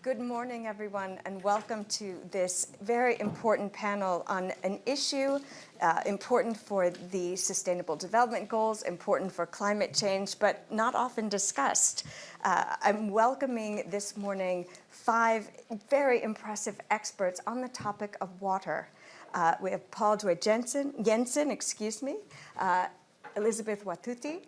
Good morning, everyone, and welcome to this very important panel on an issue important for the Sustainable Development Goals, important for climate change, but not often discussed. I'm welcoming this morning 5 very impressive experts on the topic of water. We have Paul Jensen, Elizabeth Watuti,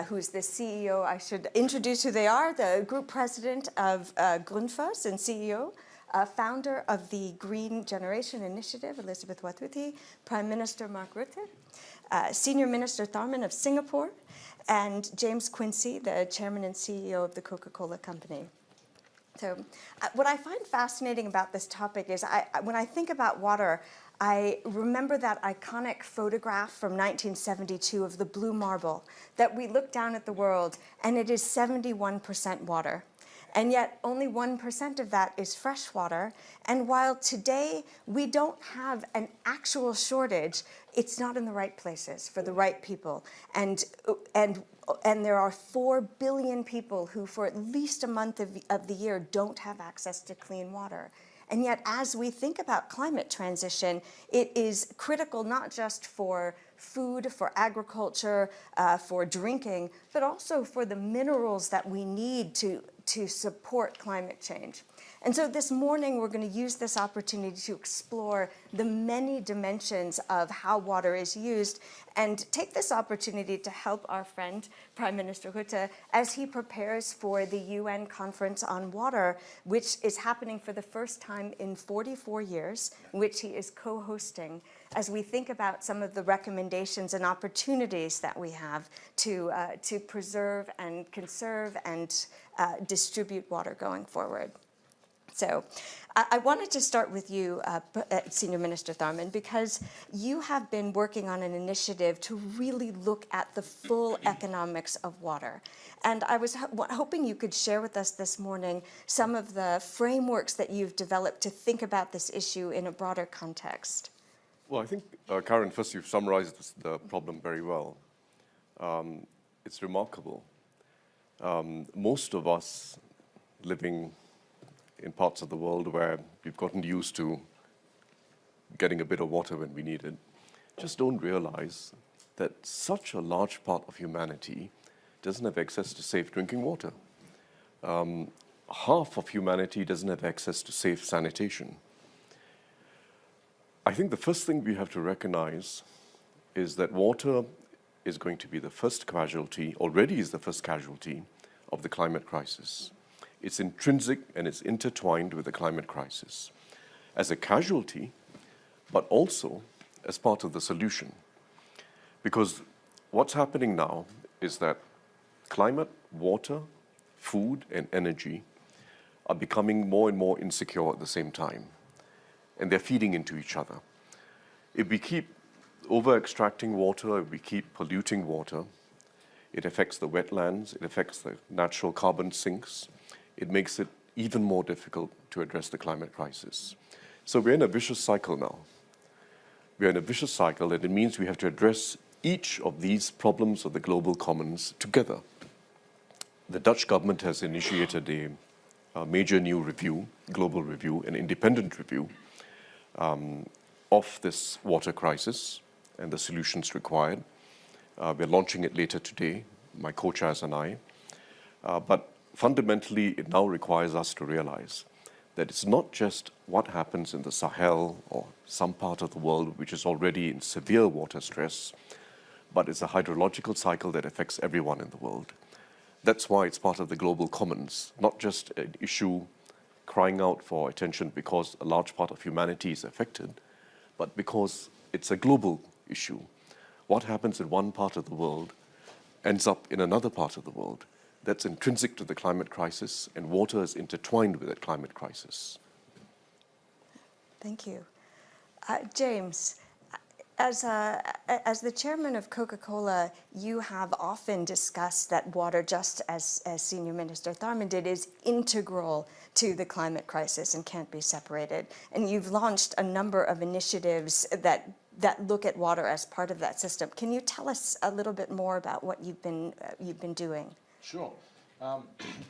who's the CEO. I should introduce who they are: the group president of Grundfos and CEO, founder of the Green Generation Initiative, Elizabeth Watuti, Prime Minister Mark Rutte, Senior Minister Tharman of Singapore, and James Quincy, the chairman and CEO of the Coca-Cola Company. So what I find fascinating about this topic is when I think about water, I remember that iconic photograph from 1972 of the blue marble, that we look down at the world and it is 71% water. And yet only 1% of that is fresh water. And while today we don't have an actual shortage, it's not in the right places for the right people. And there are 4 billion people who for at least a month of the year don't have access to clean water. And yet, as we think about climate transition, it is critical not just for food, for agriculture, for drinking, but also for the minerals that we need to support climate change. And so this morning, we're going to use this opportunity to explore the many dimensions of how water is used and take this opportunity to help our friend, Prime Minister Rutte, as he prepares for the UN Conference on Water, which is happening for the first time in 44 years, which he is co-hosting, as we think about some of the recommendations and opportunities that we have to preserve and conserve and distribute water going forward. So I wanted to start with you, Senior Minister Tharman, because you have been working on an initiative to really look at the full economics of water. And I was hoping you could share with us this morning some of the frameworks that you've developed to think about this issue in a broader context. Well, I think, Karen, first you've summarized the problem very well. It's remarkable. Most of us living in parts of the world where we've gotten used to getting a bit of water when we need it, just don't realize that such a large part of humanity doesn't have access to safe drinking water. Half of humanity doesn't have access to safe sanitation. I think the first thing we have to recognize is that water is going to be the first casualty, already is the first casualty of the climate crisis. It's intrinsic and it's intertwined with the climate crisis as a casualty, but also as part of the solution. Because what's happening now is that climate, water, food, and energy are becoming more and more insecure at the same time. And they're feeding into each other. If we keep over-extracting water, if we keep polluting water, it affects the wetlands, it affects the natural carbon sinks. It makes it even more difficult to address the climate crisis. So we're in a vicious cycle now. We're in a vicious cycle, and it means we have to address each of these problems of the global commons together. The Dutch government has initiated a major new review, global review, an independent review of this water crisis and the solutions required. We're launching it later today, my co-chairs and I. But fundamentally, it now requires us to realize that it's not just what happens in the Sahel or some part of the world which is already in severe water stress, but it's a hydrological cycle that affects everyone in the world. That's why it's part of the global commons, not just an issue crying out for attention because a large part of humanity is affected, but because it's a global issue. What happens in one part of the world ends up in another part of the world. That's intrinsic to the climate crisis, and water is intertwined with that climate crisis. Thank you. James, as the chairman of Coca-Cola, you have often discussed that water, just as Senior Minister Tharman did, is integral to the climate crisis and can't be separated. And you've launched a number of initiatives that look at water as part of that system. Can you tell us a little bit more about what you've been doing? Sure. Well,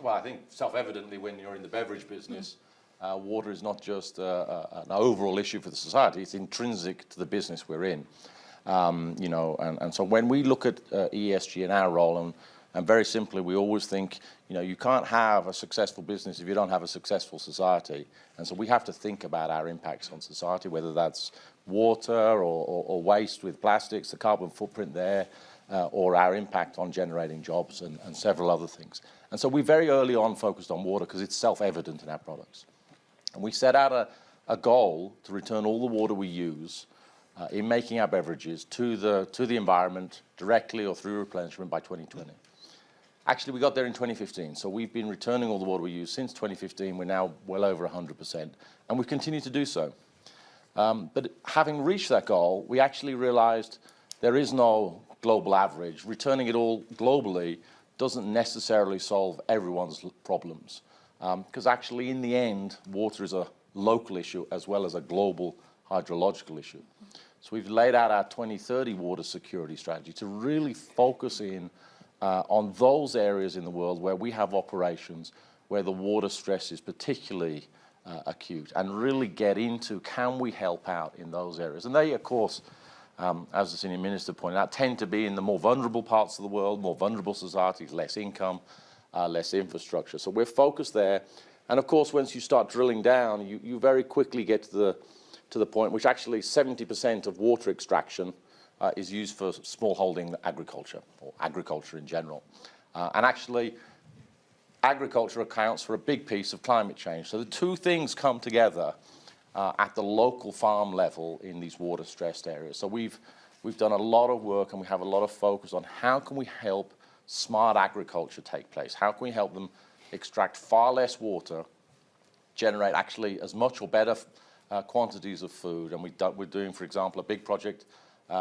I think self-evidently when you're in the beverage business, water is not just an overall issue for the society, it's intrinsic to the business we're in. You know, and so when we look at ESG and our role, and very simply, we always think, you know, you can't have a successful business if you don't have a successful society. And so we have to think about our impacts on society, whether that's water or waste with plastics, the carbon footprint there, or our impact on generating jobs and several other things. And so we very early on focused on water because it's self-evident in our products. And we set out a goal to return all the water we use in making our beverages to the environment directly or through replenishment by 2020. Actually, we got there in 2015, so we've been returning all the water we use since 2015. We're now well over 100%, and we continue to do so. But having reached that goal, we actually realized there is no global average. Returning it all globally doesn't necessarily solve everyone's problems, because actually, in the end, water is a local issue as well as a global hydrological issue. So we've laid out our 2030 water security strategy to really focus in on those areas in the world where we have operations where the water stress is particularly acute, and really get into can we help out in those areas. And they, of course, as the Senior Minister pointed out, tend to be in the more vulnerable parts of the world, more vulnerable societies, less income, less infrastructure. So we're focused there. And of course, once you start drilling down, you very quickly get to the point which actually 70% of water extraction is used for smallholding agriculture, or agriculture in general. And actually, agriculture accounts for a big piece of climate change. So the two things come together at the local farm level in these water-stressed areas. So we've done a lot of work, and we have a lot of focus on how can we help smart agriculture take place? How can we help them extract far less water, generate actually as much or better quantities of food? And we're doing, for example, a big project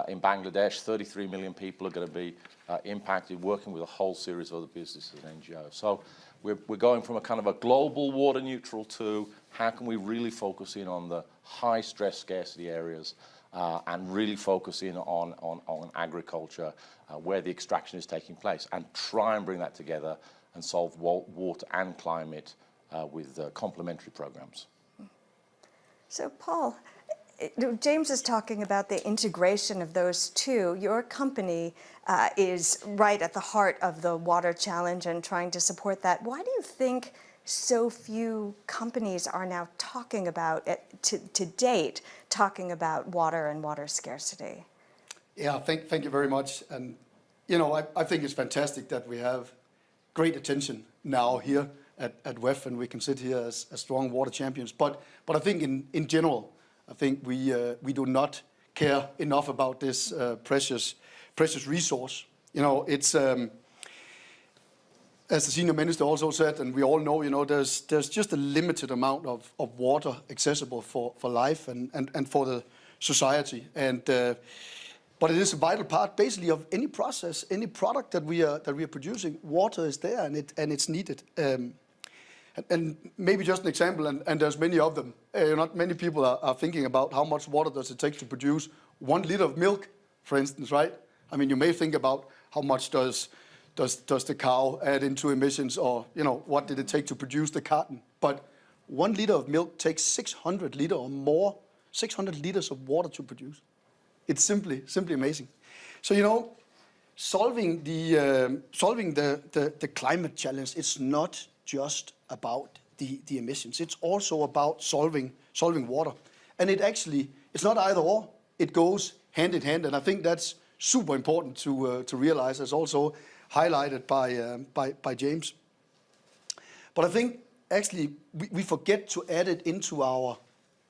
in Bangladesh. 33 million people are going to be impacted, working with a whole series of other businesses and NGOs. So we're going from a kind of a global water neutral to how can we really focus in on the high stress scarcity areas and really focus in on agriculture where the extraction is taking place, and try and bring that together and solve water and climate with complementary programs. So Paul, James is talking about the integration of those two. Your company is right at the heart of the water challenge and trying to support that. Why do you think so few companies are now talking about it, to date, talking about water and water scarcity? Yeah, thank you very much. And, you know, I think it's fantastic that we have great attention now here at WEF, and we can sit here as strong water champions. But I think in general, I think we do not care enough about this precious resource. You know, it's as the Senior Minister also said, and we all know, you know, there's just a limited amount of water accessible for life and for the society. And but it is a vital part, basically, of any process, any product that we are producing. Water is there, and it's needed. And maybe just an example, and there's many of them. Not many people are thinking about how much water does it take to produce 1 liter of milk, for instance, right? I mean, you may think about how much does the cow add into emissions, or, you know, what did it take to produce the carton? But 1 liter of milk takes 600 liters or more, 600 liters of water to produce. It's simply amazing. So, you know, solving the climate challenge, it's not just about the emissions. It's also about solving water. And it's not either or. It goes hand in hand. And I think that's super important to realize, as also highlighted by James. But I think actually we forget to add it into our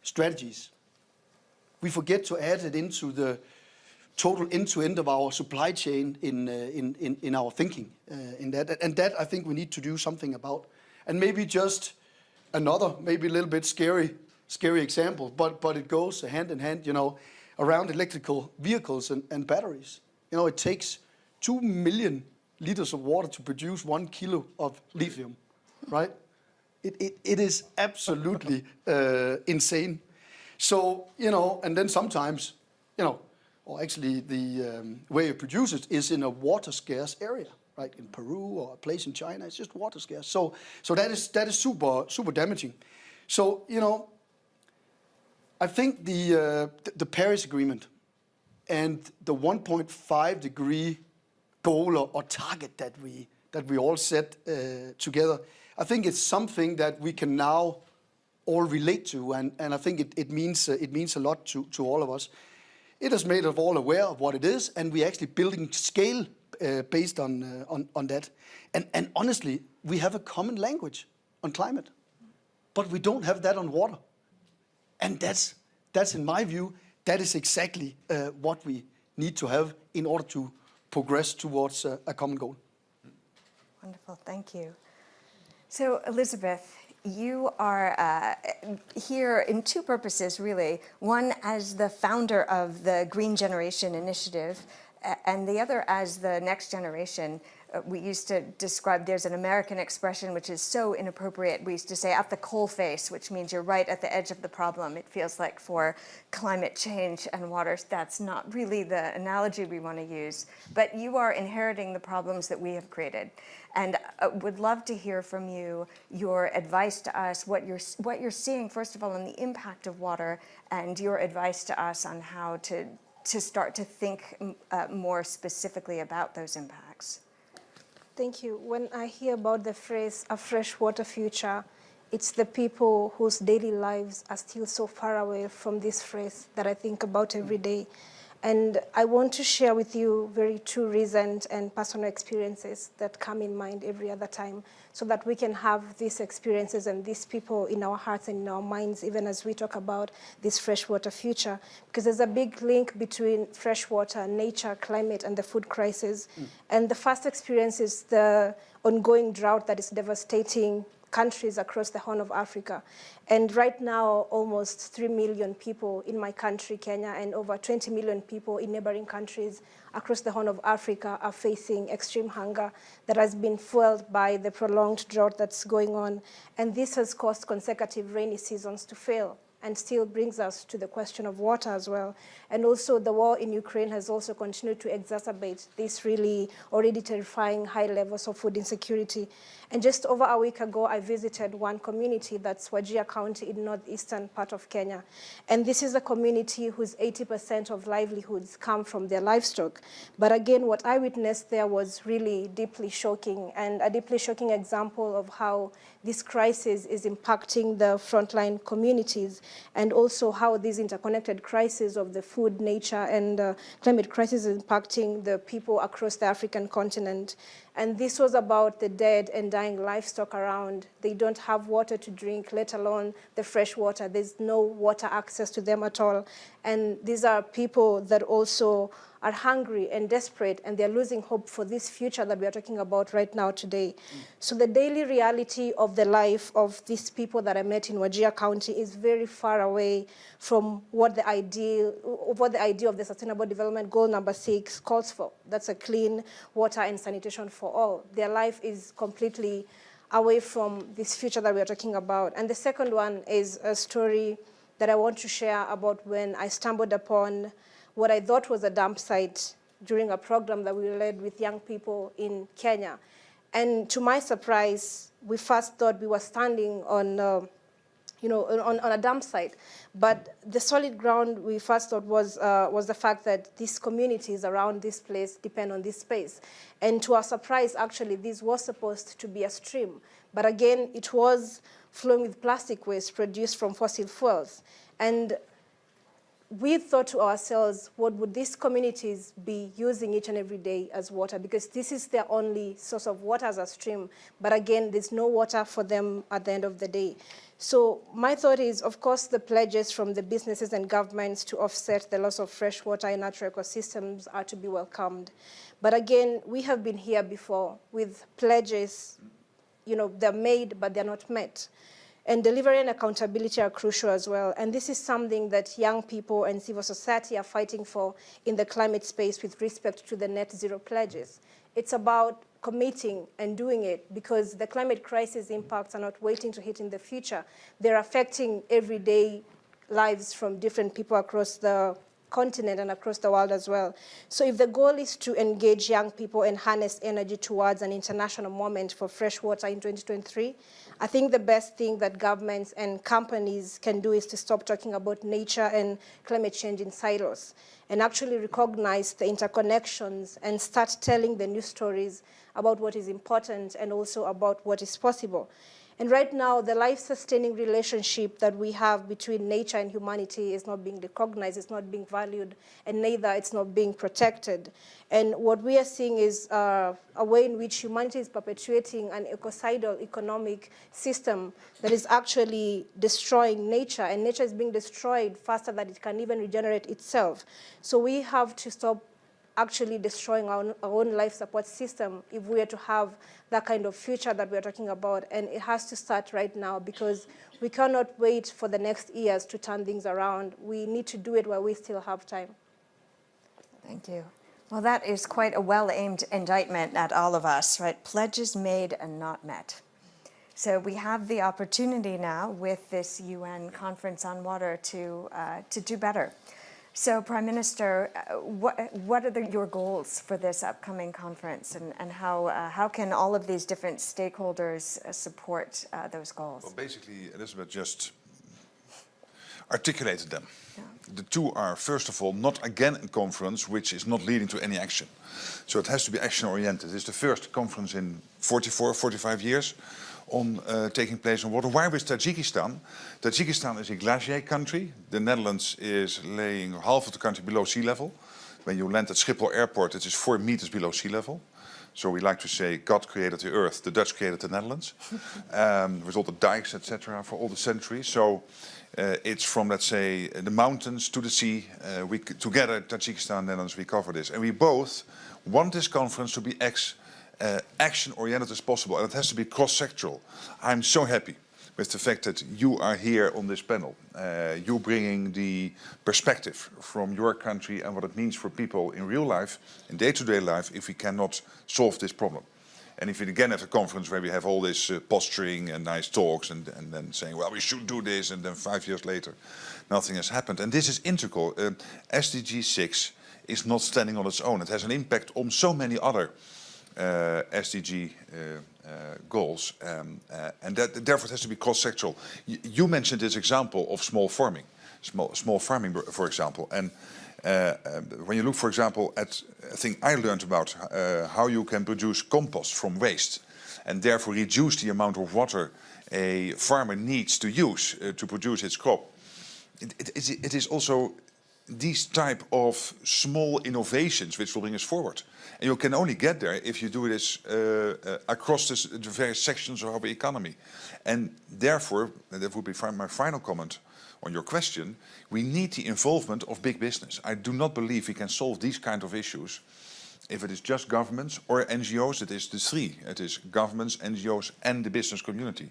strategies. We forget to add it into the total end-to-end of our supply chain in our thinking. And that I think we need to do something about. And maybe just another, maybe a little bit scary example, but it goes hand in hand, you know, around electrical vehicles and batteries. You know, it takes 2 million liters of water to produce 1 kilo of lithium, right? It is absolutely insane. So, you know, and then sometimes, you know, or actually the way you produce it is in a water scarce area, right? In Peru or a place in China, it's just water scarce. So that is super damaging. So, you know, I think the Paris Agreement and the 1.5 degree goal or target that we all set together, I think it's something that we can now all relate to, and I think it means a lot to all of us. It has made us all aware of what it is, and we're actually building scale based on that. And honestly, we have a common language on climate, but we don't have that on water. And that's in my view, that is exactly what we need to have in order to progress towards a common goal. Wonderful, thank you. So Elizabeth, you are here in two purposes, really. One as the founder of the Green Generation Initiative, and the other as the next generation. We used to describe, there's an American expression which is so inappropriate. We used to say at the coalface, which means you're right at the edge of the problem. It feels like for climate change and water, that's not really the analogy we want to use. But you are inheriting the problems that we have created. And would love to hear from you your advice to us, what you're seeing, first of all, on the impact of water, and your advice to us on how to start to think more specifically about those impacts. Thank you. When I hear about the phrase, a freshwater future, it's the people whose daily lives are still so far away from this phrase that I think about every day. And I want to share with you very two recent and personal experiences that come in mind every other time, so that we can have these experiences and these people in our hearts and in our minds, even as we talk about this freshwater future. Because there's a big link between freshwater, nature, climate, and the food crisis. And the first experience is the ongoing drought that is devastating countries across the Horn of Africa. And right now, almost 3 million people in my country, Kenya, and over 20 million people in neighboring countries across the Horn of Africa are facing extreme hunger that has been fueled by the prolonged drought that's going on. And this has caused consecutive rainy seasons to fail, and still brings us to the question of water as well. And also the war in Ukraine has also continued to exacerbate these really already terrifying high levels of food insecurity. And just over a week ago, I visited one community that's Wajir County in northeastern part of Kenya. And this is a community whose 80% of livelihoods come from their livestock. But again, what I witnessed there was really deeply shocking, and a deeply shocking example of how this crisis is impacting the frontline communities, and also how these interconnected crises of the food, nature, and climate crisis is impacting the people across the African continent. And this was about the dead and dying livestock around. They don't have water to drink, let alone the fresh water. There's no water access to them at all. And these are people that also are hungry and desperate, and they're losing hope for this future that we are talking about right now today. So the daily reality of the life of these people that I met in Wajir County is very far away from what the idea of the Sustainable Development Goal number 6 calls for. That's a clean water and sanitation for all. Their life is completely away from this future that we are talking about. And the second one is a story that I want to share about when I stumbled upon what I thought was a dump site during a program that we led with young people in Kenya. And to my surprise, we first thought we were standing on a dump site. But the solid ground we first thought was the fact that these communities around this place depend on this space. And to our surprise, actually, this was supposed to be a stream. But again, it was flowing with plastic waste produced from fossil fuels. And we thought to ourselves, what would these communities be using each and every day as water? Because this is their only source of water as a stream. But again, there's no water for them at the end of the day. So my thought is, of course, the pledges from the businesses and governments to offset the loss of fresh water in natural ecosystems are to be welcomed. But again, we have been here before with pledges, they're made, but they're not met. And delivery and accountability are crucial as well. And this is something that young people and civil society are fighting for in the climate space with respect to the net zero pledges. It's about committing and doing it, because the climate crisis impacts are not waiting to hit in the future. They're affecting everyday lives from different people across the continent and across the world as well. So if the goal is to engage young people and harness energy towards an international moment for fresh water in 2023, I think the best thing that governments and companies can do is to stop talking about nature and climate change in silos and actually recognize the interconnections and start telling the new stories about what is important and also about what is possible. And right now, the life-sustaining relationship that we have between nature and humanity is not being recognized, it's not being valued, and neither it's not being protected. And what we are seeing is a way in which humanity is perpetuating an ecocidal economic system that is actually destroying nature, and nature is being destroyed faster than it can even regenerate itself. So we have to stop actually destroying our own life support system if we are to have that kind of future that we're talking about. And it has to start right now because we cannot wait for the next years to turn things around. We need to do it while we still have time. Thank you. Well, that is quite a well-aimed indictment at all of us, right? Pledges made and not met. So we have the opportunity now with this UN Conference on Water to do better. So, Prime Minister, what are your goals for this upcoming conference, and how can all of these different stakeholders support those goals? Well, basically, Elizabeth just articulated them. Yeah. The two are, first of all, not again a conference which is not leading to any action. So it has to be action-oriented. It's the first conference in 45 years on taking place on water. Why with Tajikistan? Tajikistan is a glacier country. The Netherlands is laying half of the country below sea level. When you land at Schiphol Airport, it is 4 meters below sea level. So we like to say God created the earth, the Dutch created the Netherlands. With all the dikes, etc., for all the centuries. So it's from, let's say, the mountains to the sea. We together, Tajikistan and Netherlands, we cover this. And we both want this conference to be action-oriented as possible, and it has to be cross-sectoral. I'm so happy with the fact that you are here on this panel. You bringing the perspective from your country and what it means for people in real life, in day-to-day life, if we cannot solve this problem. And if we again have a conference where we have all this posturing and nice talks and then saying, well, we should do this, and then 5 years later, nothing has happened. And this is integral. SDG 6 is not standing on its own. It has an impact on so many other SDG goals, and that therefore it has to be cross-sectoral. You mentioned this example of small farming, for example, and when you look, for example, at a thing I learned about how you can produce compost from waste, and therefore reduce the amount of water a farmer needs to use to produce its crop. It is also these type of small innovations which will bring us forward. And you can only get there if you do this across the various sections of our economy. And therefore, and that would be my final comment on your question, we need the involvement of big business. I do not believe we can solve these kind of issues if it is just governments or NGOs. It is the three. It is governments, NGOs, and the business community.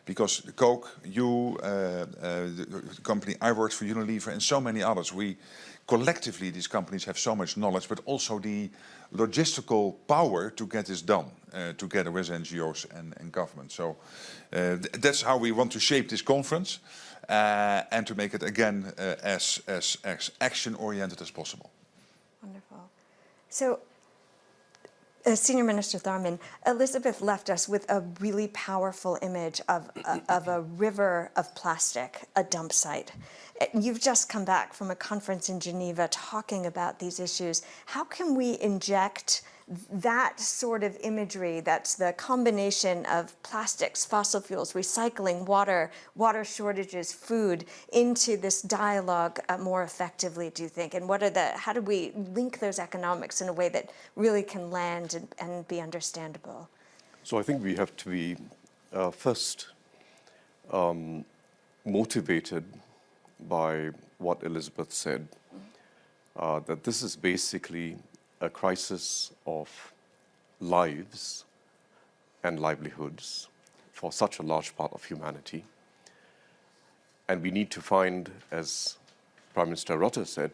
Because Coke, you, the company I worked for, Unilever, and so many others, we collectively, these companies have so much knowledge, but also the logistical power to get this done together with NGOs and government. So that's how we want to shape this conference and to make it again as action-oriented as possible. Wonderful. So, Senior Minister Tharman, Elizabeth left us with a really powerful image of a river of plastic, a dump site. You've just come back from a conference in Geneva talking about these issues. How can we inject that sort of imagery, that's the combination of plastics, fossil fuels, recycling, water shortages, food, into this dialogue more effectively, do you think? And how do we link those economics in a way that really can land and be understandable? So I think we have to be first motivated by what Elizabeth said, that this is basically a crisis of lives and livelihoods for such a large part of humanity. And we need to find, as Prime Minister Rutte said,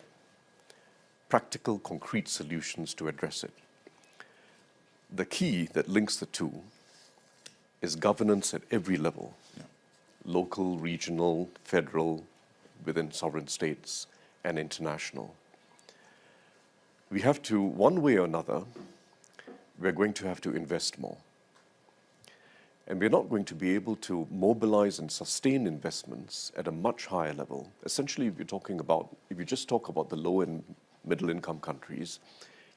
practical, concrete solutions to address it. The key that links the two is governance at every level, local, regional, federal, within sovereign states, and international. we have to, one way or another, we're going to have to invest more. And we're not going to be able to mobilize and sustain investments at a much higher level. Essentially, if you just talk about the low and middle income countries,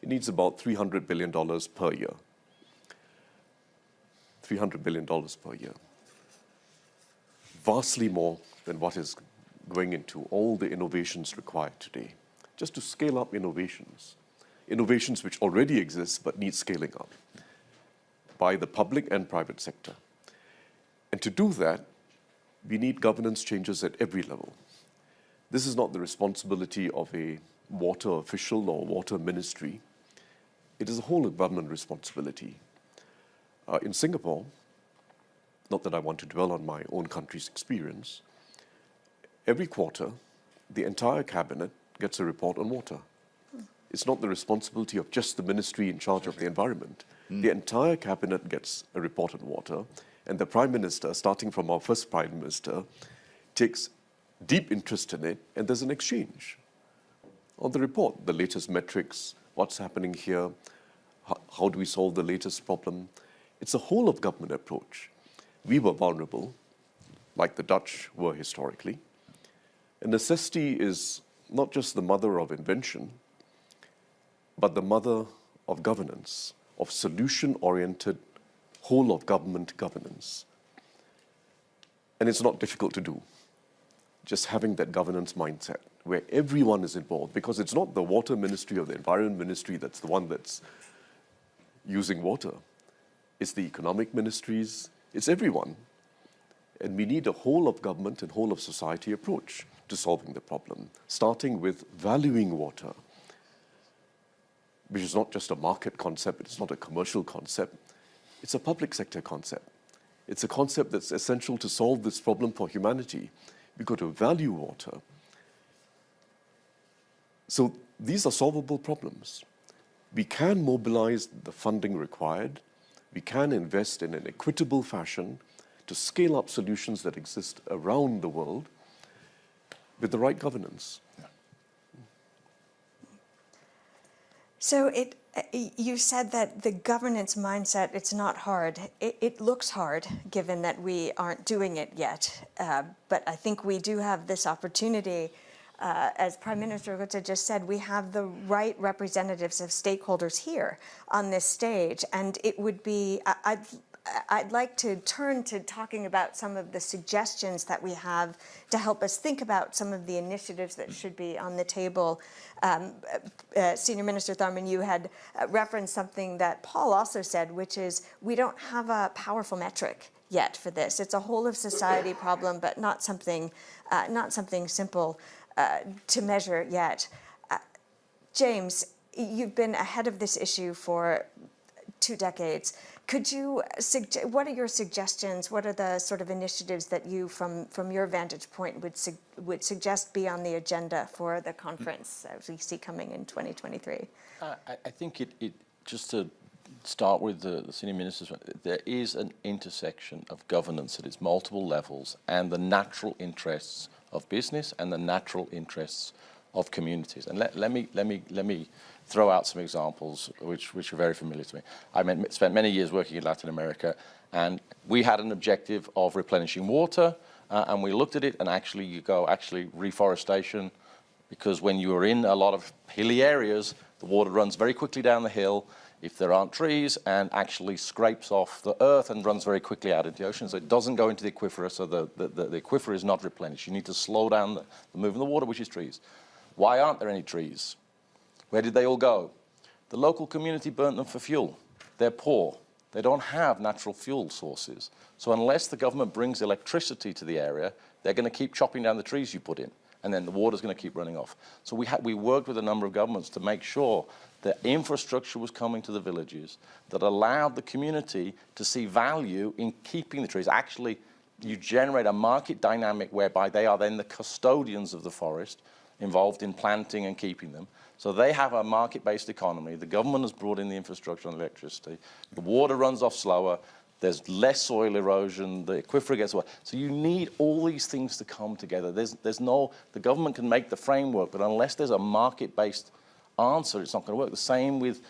it needs about $300 billion per year. $300 billion per year. Vastly more than what is going into all the innovations required today, just to scale up innovations. Innovations which already exist but need scaling up by the public and private sector. And to do that, we need governance changes at every level. This is not the responsibility of a water official or water ministry. It is a whole of government responsibility. In Singapore, not that I want to dwell on my own country's experience, every quarter, the entire cabinet gets a report on water. It's not the responsibility of just the ministry in charge of the environment. The entire cabinet gets a report on water, and the Prime Minister, starting from our first Prime Minister, takes deep interest in it, and there's an exchange on the report, the latest metrics, what's happening here, how do we solve the latest problem. It's a whole of government approach. We were vulnerable, like the Dutch were historically. And necessity is not just the mother of invention, but the mother of governance, of solution-oriented, whole-of-government governance. And it's not difficult to do, just having that governance mindset where everyone is involved, because it's not the water ministry or the environment ministry that's the one that's using water. It's the economic ministries, it's everyone. And we need a whole-of-government and whole-of-society approach to solving the problem, starting with valuing water, which is not just a market concept, it's not a commercial concept, it's a public sector concept. It's a concept that's essential to solve this problem for humanity. We've got to value water. So these are solvable problems. We can mobilize the funding required. We can invest in an equitable fashion to scale up solutions that exist around the world with the right governance. So you said that the governance mindset, it's not hard. It looks hard, given that we aren't doing it yet. But I think we do have this opportunity. As Prime Minister Rutte just said, we have the right representatives of stakeholders here on this stage. And it would be, I'd like to turn to talking about some of the suggestions that we have to help us think about some of the initiatives that should be on the table. Senior Minister Tharman, you had referenced something that Paul also said, which is we don't have a powerful metric yet for this. It's a whole of society problem, but not something simple to measure yet. James, you've been ahead of this issue for 2 decades. Could you, what are your suggestions? What are the sort of initiatives that you, from your vantage point, would suggest be on the agenda for the conference as we see coming in 2023? I think it just to start with the senior ministers, there is an intersection of governance at its multiple levels and the natural interests of business and the natural interests of communities. And let me throw out some examples which are very familiar to me. I spent many years working in Latin America, and we had an objective of replenishing water, and we looked at it, and actually reforestation, because when you are in a lot of hilly areas, the water runs very quickly down the hill if there aren't trees, and actually scrapes off the earth and runs very quickly out into the ocean. So it doesn't go into the aquifer, so the aquifer is not replenished. You need to slow down the movement of the water, which is trees. Why aren't there any trees? Where did they all go? The local community burnt them for fuel. They're poor. They don't have natural fuel sources. So unless the government brings electricity to the area, they're going to keep chopping down the trees you put in, and then the water's going to keep running off. So we worked with a number of governments to make sure that infrastructure was coming to the villages that allowed the community to see value in keeping the trees. Actually, you generate a market dynamic whereby they are then the custodians of the forest, involved in planting and keeping them. So they have a market-based economy. The government has brought in the infrastructure and electricity. The water runs off slower. There's less soil erosion. The aquifer gets wet. So you need all these things to come together. The government can make the framework, but unless there's a market-based answer, it's not going to work. The same with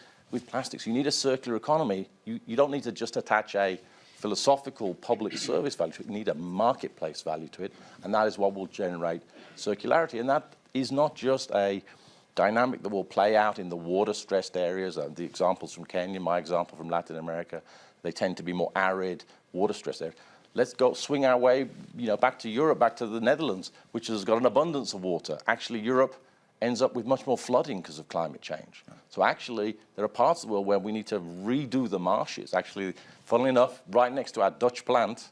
plastics. You need a circular economy. You don't need to just attach a philosophical public service value to it. You need a marketplace value to it, and that is what will generate circularity. And that is not just a dynamic that will play out in the water-stressed areas. The examples from Kenya, my example from Latin America, they tend to be more arid, water-stressed areas. Let's go swing our way, back to Europe, back to the Netherlands, which has got an abundance of water. Actually, Europe ends up with much more flooding because of climate change. So actually, there are parts of the world where we need to redo the marshes. Actually, funnily enough, right next to our Dutch plant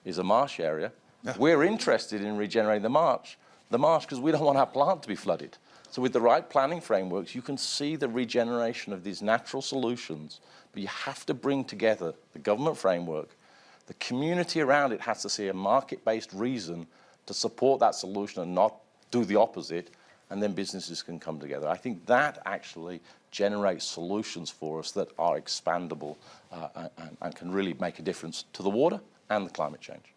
is a marsh area. Yeah. We're interested in regenerating the marsh because we don't want our plant to be flooded. So with the right planning frameworks, you can see the regeneration of these natural solutions, but you have to bring together the government framework. The community around it has to see a market-based reason to support that solution and not do the opposite, and then businesses can come together. I think that actually generates solutions for us that are expandable and can really make a difference to the water and the climate change.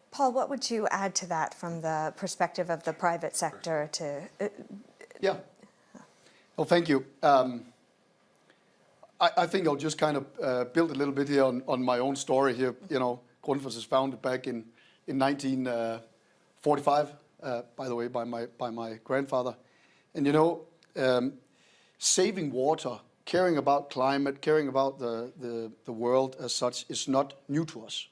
Paul, what would you add to that from the perspective of the private sector to... Yeah. Well, thank you. I think I'll just kind of build a little bit here on my own story here. Grundfos was founded back in 1945, by the way, by my grandfather. And saving water, caring about climate, caring about the world as such is not new to us.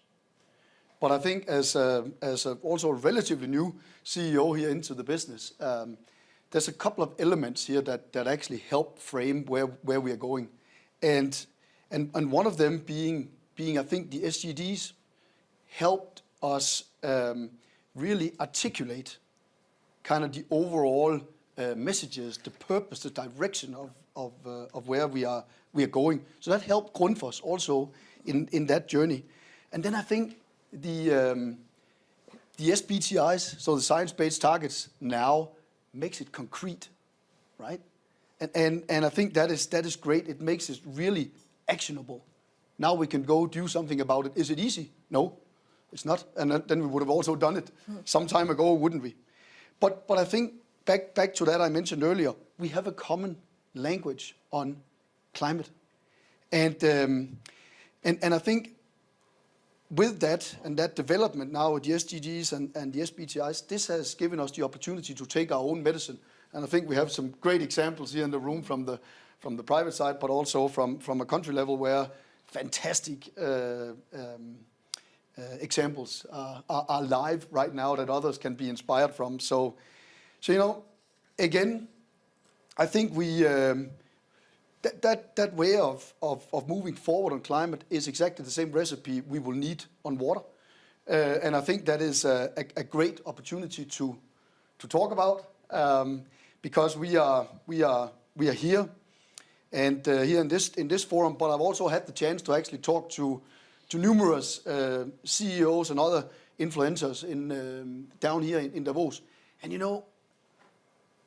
But I think as also a relatively new CEO here into the business, there's a couple of elements here that actually help frame where we are going. And one of them being I think the SDGs helped us really articulate kind of the overall messages, the purpose, the direction of where we are going. So that helped Grundfos also in that journey. And then I think the SBTIs, so the science-based targets, now makes it concrete, right? And I think that is great. It makes it really actionable. Now we can go do something about it. Is it easy? No, it's not. And then we would have also done it some time ago, wouldn't we? But I think back to that I mentioned earlier, we have a common language on climate, and I think with that and that development now with the SDGs and the SBTIs, this has given us the opportunity to take our own medicine. And I think we have some great examples here in the room from the private side, but also from a country level where fantastic examples are live right now that others can be inspired from. So again, I think we that way of moving forward on climate is exactly the same recipe we will need on water, and I think that is a great opportunity to talk about. Because we are here, and here in this forum. But I've also had the chance to actually talk to numerous CEOs and other influencers down here in Davos, and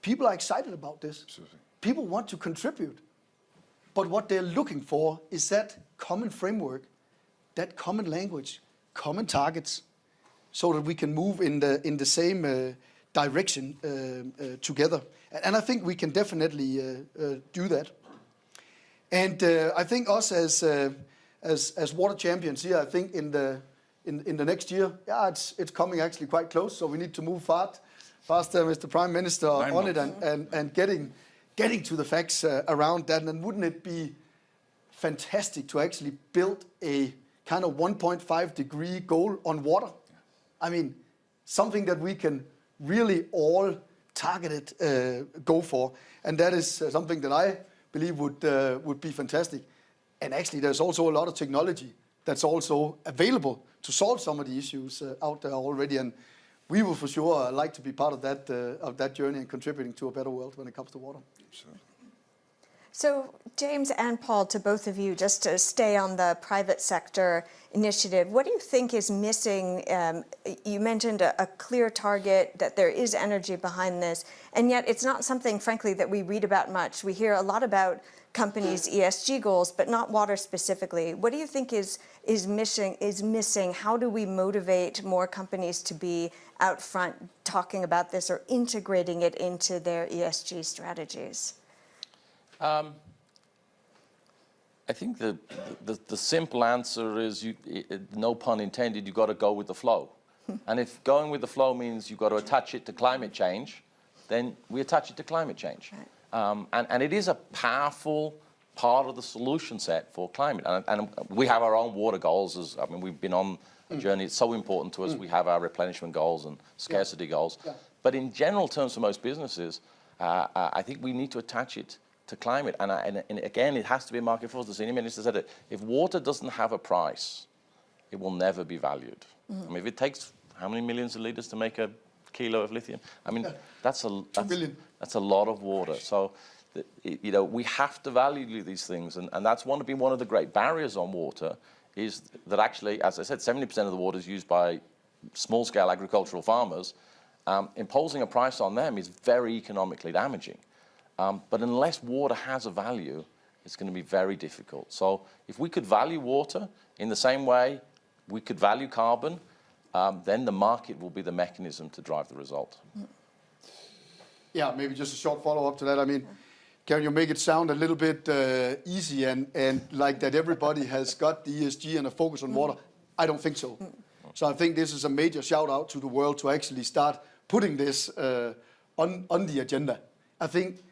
people are excited about this. Absolutely. People want to contribute, but what they're looking for is that common framework, that common language, common targets, so that we can move in the same direction together. And I think we can definitely do that. And I think us as water champions here, I think in the next year, it's coming actually quite close. So we need to move faster, Mr. Prime Minister, on it and getting to the facts around that. And wouldn't it be fantastic to actually build a kind of 1.5 degree goal on water? I mean, something that we can really all targeted go for, and that is something that I believe would be fantastic. And actually, there's also a lot of technology that's also available to solve some of the issues out there already, and we will for sure like to be part of that journey and contributing to a better world when it comes to water. Sure. So, James and Paul, to both of you, just to stay on the private sector initiative, what do you think is missing? You mentioned a clear target, that there is energy behind this, and yet it's not something, frankly, that we read about much. We hear a lot about companies' ESG goals, but not water specifically. What do you think is missing? How do we motivate more companies to be out front talking about this or integrating it into their ESG strategies? I think the simple answer is, no pun intended, you've got to go with the flow. And if going with the flow means you've got to attach it to climate change, then we attach it to climate change. Right. And it is a powerful part of the solution set for climate. And we have our own water goals. We've been on a journey. It's so important to us. We have our replenishment goals and scarcity goals. Yeah. But in general terms for most businesses, I think we need to attach it to climate. And again, it has to be a market force. The senior minister said it. If water doesn't have a price, it will never be valued. If it takes how many millions of liters to make a kilo of lithium? That's a lot of water. So, we have to value these things, and that's one of the great barriers on water, is that actually, as I said, 70% of the water is used by small-scale agricultural farmers. Imposing a price on them is very economically damaging. But unless water has a value, it's going to be very difficult. So if we could value water in the same way we could value carbon, then the market will be the mechanism to drive the result. Yeah, maybe just a short follow-up to that. Can you make it sound a little bit easy and like that everybody has got the ESG and a focus on water? I don't think so. So I think this is a major shout out to the world to actually start putting this on the agenda. I think,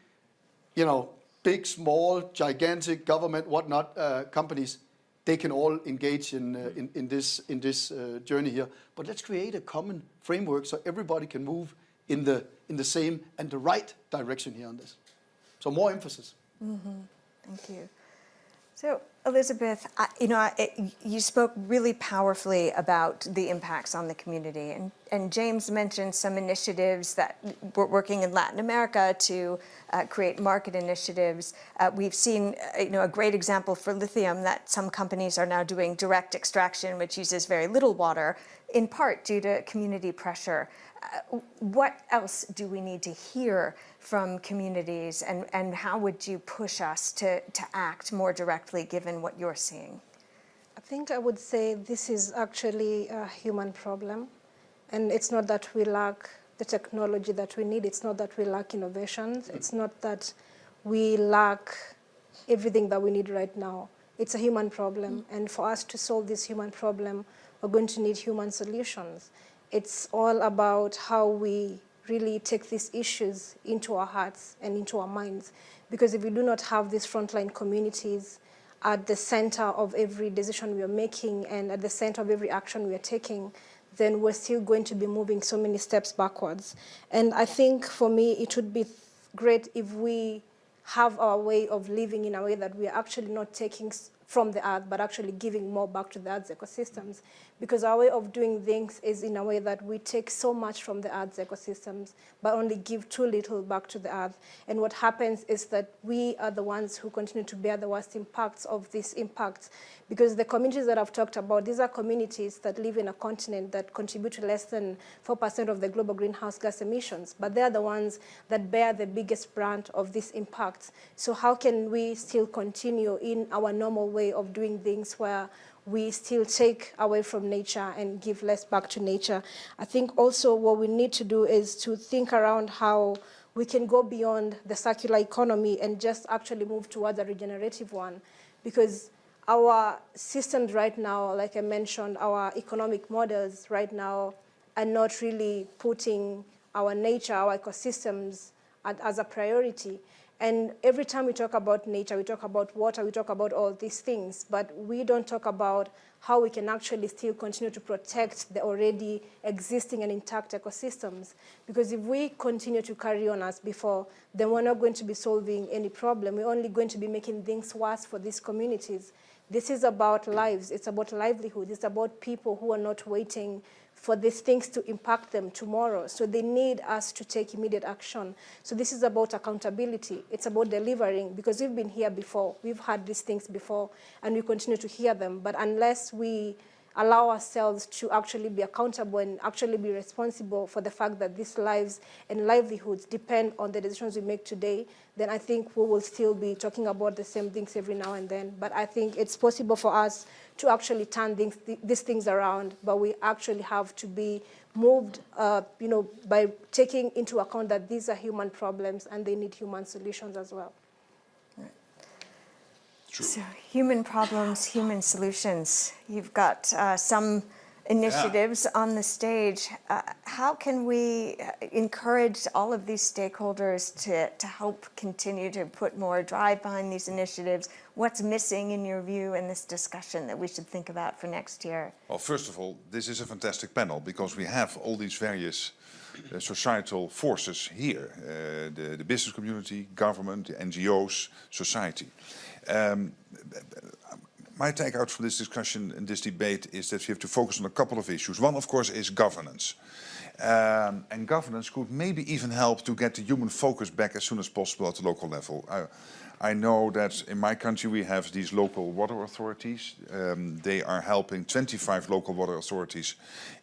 big, small, gigantic, government, whatnot, companies, they can all engage in this journey here. But let's create a common framework so everybody can move in the same and the right direction here on this. So more emphasis. Thank you. So, Elizabeth, you spoke really powerfully about the impacts on the community, and James mentioned some initiatives that we're working in Latin America to create market initiatives. We've seen, a great example for lithium, that some companies are now doing direct extraction, which uses very little water, in part due to community pressure. What else do we need to hear from communities, and how would you push us to act more directly given what you're seeing? I think I would say this is actually a human problem, and it's not that we lack the technology that we need, it's not that we lack innovations, it's not that we lack everything that we need right now. It's a human problem, and for us to solve this human problem, we're going to need human solutions. It's all about how we really take these issues into our hearts and into our minds. Because if we do not have these frontline communities at the center of every decision we are making and at the center of every action we are taking, then we're still going to be moving so many steps backwards. And I think for me, it would be great if we have our way of living in a way that we are actually not taking from the earth, but actually giving more back to the earth's ecosystems. Because our way of doing things is in a way that we take so much from the earth's ecosystems, but only give too little back to the earth. And what happens is that we are the ones who continue to bear the worst impacts of these impacts. Because the communities that I've talked about, these are communities that live in a continent that contribute to less than 4% of the global greenhouse gas emissions, but they're the ones that bear the biggest brunt of these impacts. So how can we still continue in our normal way of doing things where we still take away from nature and give less back to nature? I think also what we need to do is to think around how we can go beyond the circular economy and just actually move towards a regenerative one. Because our systems right now, like I mentioned, our economic models right now are not really putting our nature, our ecosystems as a priority. And every time we talk about nature, we talk about water, we talk about all these things, but we don't talk about how we can actually still continue to protect the already existing and intact ecosystems. Because if we continue to carry on as before, then we're not going to be solving any problem. We're only going to be making things worse for these communities. This is about lives, it's about livelihood, it's about people who are not waiting for these things to impact them tomorrow. So they need us to take immediate action. So this is about accountability. It's about delivering, because we've been here before. We've had these things before, and we continue to hear them. But unless we allow ourselves to actually be accountable and actually be responsible for the fact that these lives and livelihoods depend on the decisions we make today, then I think we will still be talking about the same things every now and then. But I think it's possible for us to actually turn these things around, but we actually have to be moved, by taking into account that these are human problems and they need human solutions as well. True. So human problems, human solutions. You've got some initiatives on the stage. How can we encourage all of these stakeholders to help continue to put more drive behind these initiatives? What's missing in your view in this discussion that we should think about for next year? Well, first of all, this is a fantastic panel because we have all these various societal forces here. The business community, government, the NGOs, society. My take out from this discussion and this debate is that we have to focus on a couple of issues. One, of course, is governance. And governance could maybe even help to get the human focus back as soon as possible at the local level. I know that in my country we have these local water authorities. They are helping 25 local water authorities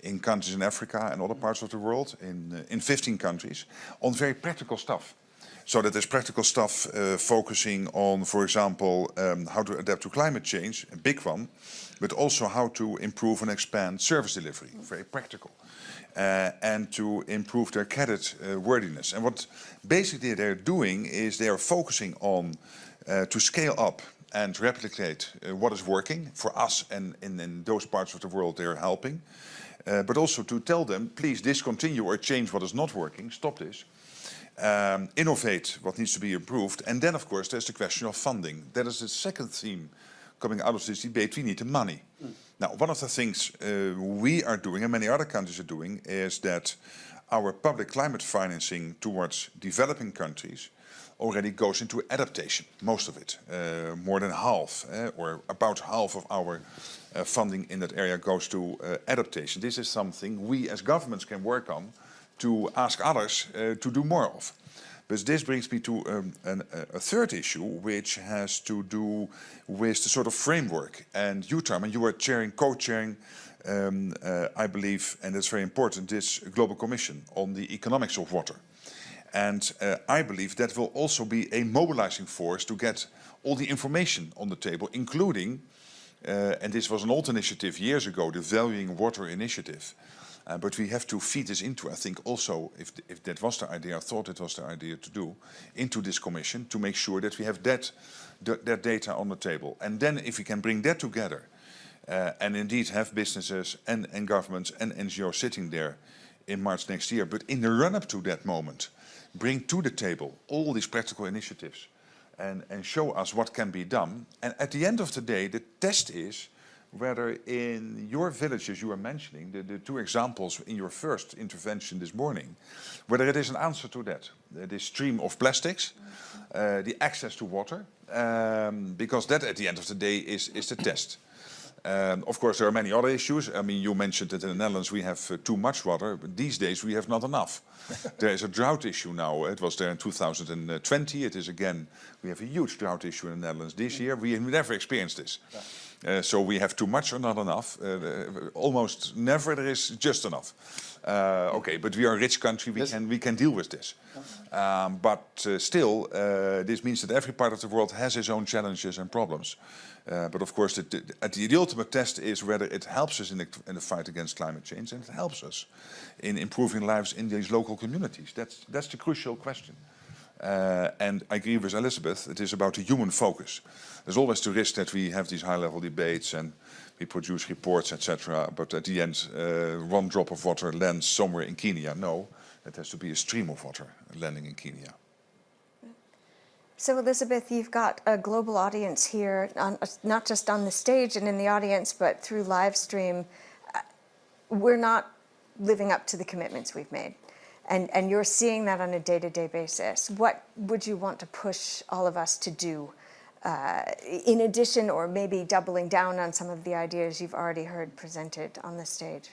in countries in Africa and other parts of the world, in 15 countries, on very practical stuff. So that there's practical stuff focusing on, for example, how to adapt to climate change, a big one, but also how to improve and expand service delivery, very practical, and to improve their credit worthiness. And what basically they're doing is they are focusing on to scale up and replicate what is working for us, and in those parts of the world they are helping, but also to tell them, please discontinue or change what is not working, stop this. Innovate what needs to be improved. And then, of course, there's the question of funding. That is the second theme coming out of this debate. We need the money. Now, one of the things we are doing, and many other countries are doing, is that our public climate financing towards developing countries already goes into adaptation, most of it. More than half, or about half of our funding in that area goes to adaptation. This is something we as governments can work on to ask others to do more of. But this brings me to a third issue, which has to do with the sort of framework. And you, Tarman, you are co-chairing, I believe, and it's very important, this Global Commission on the economics of water. And I believe that will also be a mobilizing force to get all the information on the table, including, and this was an old initiative years ago, the Valuing Water Initiative. But we have to feed this into, I think also, if that was the idea, I thought it was the idea to do, into this commission to make sure that we have that data on the table. And then if we can bring that together and indeed have businesses and governments and NGOs sitting there in March next year, but in the run-up to that moment, bring to the table all these practical initiatives and show us what can be done. And at the end of the day, the test is whether in your villages you were mentioning, the two examples in your first intervention this morning, whether it is an answer to that, the stream of plastics, the access to water, because that at the end of the day is the test. Of course, there are many other issues. I mean, you mentioned that in the Netherlands we have too much water, but these days we have not enough. There is a drought issue now. It was there in 2020. It is again, we have a huge drought issue in the Netherlands this year. We have never experienced this. So we have too much or not enough. Almost never there is just enough. Okay, but we are a rich country. We can deal with this. But still, this means that every part of the world has its own challenges and problems. But of course, the ultimate test is whether it helps us in the fight against climate change, and it helps us in improving lives in these local communities. That's the crucial question. And I agree with Elizabeth, it is about the human focus. There's always the risk that we have these high-level debates and we produce reports, etc. But at the end, one drop of water lands somewhere in Kenya. No, it has to be a stream of water landing in Kenya. So Elizabeth, you've got a global audience here, not just on the stage and in the audience, but through live stream. We're not living up to the commitments we've made. And you're seeing that on a day-to-day basis. What would you want to push all of us to do in addition, or maybe doubling down on some of the ideas you've already heard presented on the stage?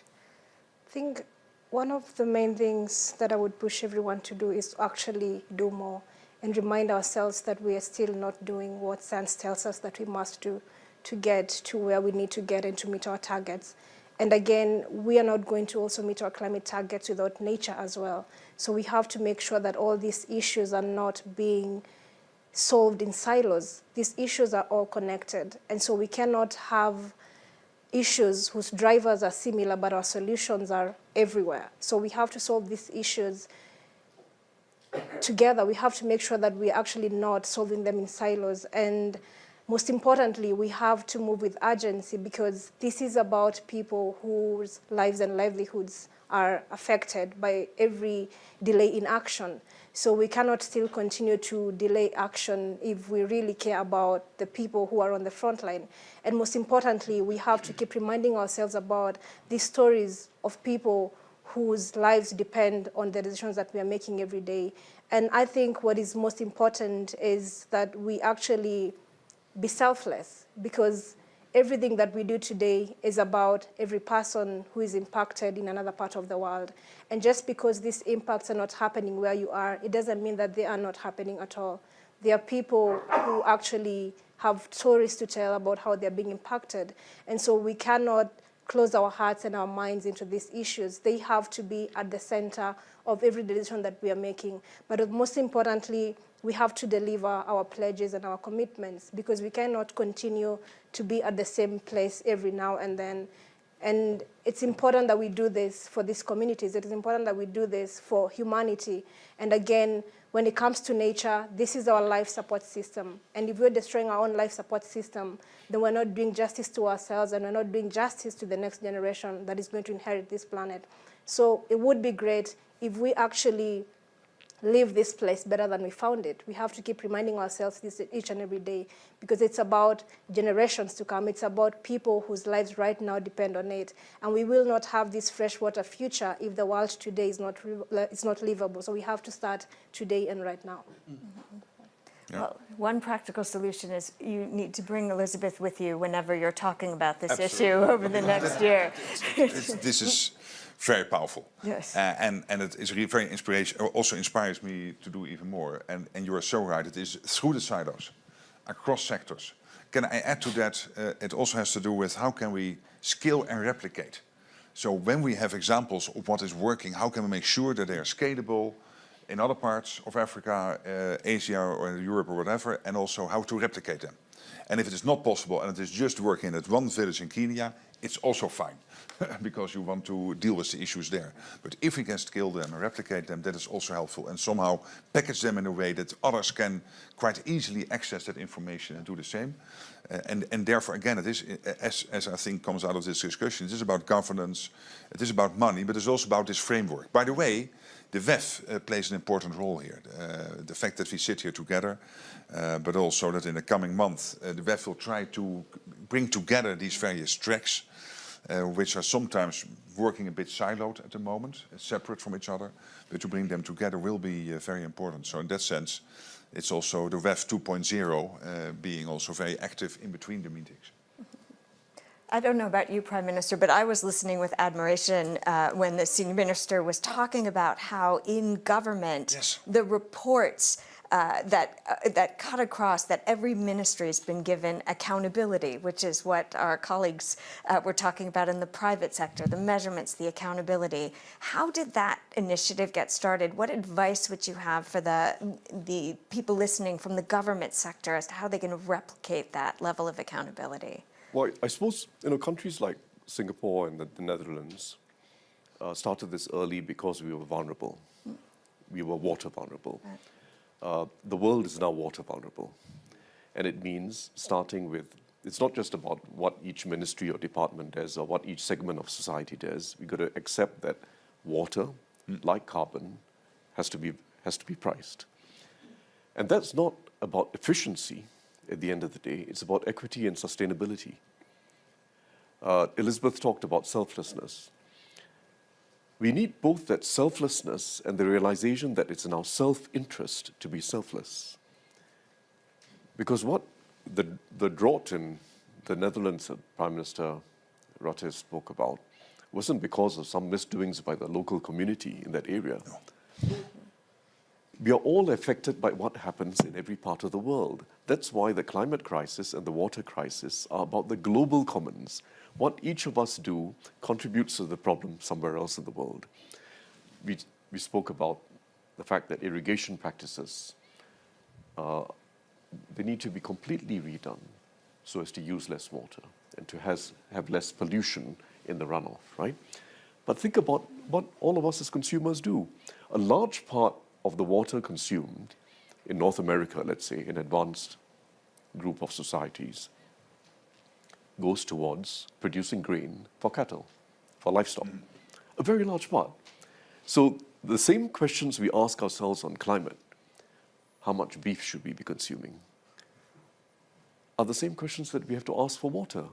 I think one of the main things that I would push everyone to do is to actually do more and remind ourselves that we are still not doing what science tells us that we must do to get to where we need to get and to meet our targets. And again, we are not going to also meet our climate targets without nature as well. So we have to make sure that all these issues are not being solved in silos. These issues are all connected. And so we cannot have issues whose drivers are similar, but our solutions are everywhere. So we have to solve these issues together. We have to make sure that we're actually not solving them in silos. And most importantly, we have to move with urgency, because this is about people whose lives and livelihoods are affected by every delay in action. So we cannot still continue to delay action if we really care about the people who are on the front line. And most importantly, we have to keep reminding ourselves about these stories of people whose lives depend on the decisions that we are making every day. And I think what is most important is that we actually be selfless, because everything that we do today is about every person who is impacted in another part of the world. And just because these impacts are not happening where you are, it doesn't mean that they are not happening at all. There are people who actually have stories to tell about how they're being impacted. And so we cannot close our hearts and our minds into these issues. They have to be at the center of every decision that we are making. But most importantly, we have to deliver our pledges and our commitments, because we cannot continue to be at the same place every now and then. And it's important that we do this for these communities. It is important that we do this for humanity. And again, when it comes to nature, this is our life support system. And if we're destroying our own life support system, then we're not doing justice to ourselves, and we're not doing justice to the next generation that is going to inherit this planet. So it would be great if we actually leave this place better than we found it. We have to keep reminding ourselves this each and every day, because it's about generations to come. It's about people whose lives right now depend on it. And we will not have this freshwater future if the world today is not livable. So we have to start today and right now. Yeah. Well, one practical solution is you need to bring Elizabeth with you whenever you're talking about this Absolutely. issue over the next year. This is very powerful. Yes. And it is really very inspirational. Also inspires me to do even more. And you are so right. It is through the silos, across sectors. Can I add to that? It also has to do with how can we scale and replicate. So when we have examples of what is working, how can we make sure that they are scalable in other parts of Africa, Asia or Europe or whatever, and also how to replicate them. And if it is not possible and it is just working at one village in Kenya, it's also fine, because you want to deal with the issues there. But if we can scale them and replicate them, that is also helpful, and somehow package them in a way that others can quite easily access that information and do the same. And therefore, again, it is, as I think comes out of this discussion, it is about governance, it is about money, but it's also about this framework. By the way, the WEF plays an important role here. The fact that we sit here together, but also that in the coming month, the WEF will try to bring together these various tracks, which are sometimes working a bit siloed at the moment, separate from each other, but to bring them together will be very important. So in that sense, it's also the WEF 2.0 being also very active in between the meetings. I don't know about you, Prime Minister, but I was listening with admiration when the senior minister was talking about how in government, Yes. the reports that cut across, that every ministry has been given accountability, which is what our colleagues were talking about in the private sector, the measurements, the accountability. How did that initiative get started? What advice would you have for the people listening from the government sector as to how they can replicate that level of accountability? Well, I suppose, countries like Singapore and the Netherlands started this early because we were vulnerable. We were water vulnerable. The world is now water vulnerable. And it means starting with, it's not just about what each ministry or department does or what each segment of society does. We've got to accept that water, like carbon, has to be priced. And that's not about efficiency. At the end of the day, it's about equity and sustainability. Elizabeth talked about selflessness. We need both that selflessness and the realization that it's in our self-interest to be selfless. Because what the drought in the Netherlands that Prime Minister Rutte spoke about wasn't because of some misdoings by the local community in that area. No. we are all affected by what happens in every part of the world. That's why the climate crisis and the water crisis are about the global commons. What each of us do contributes to the problem somewhere else in the world. We spoke about the fact that irrigation practices, they need to be completely redone so as to use less water and to have less pollution in the runoff, right? But think about what all of us as consumers do. A large part of the water consumed in North America, let's say, an advanced group of societies, goes towards producing grain for cattle, for livestock. A very large part. So the same questions we ask ourselves on climate, how much beef should we be consuming, are the same questions that we have to ask for water.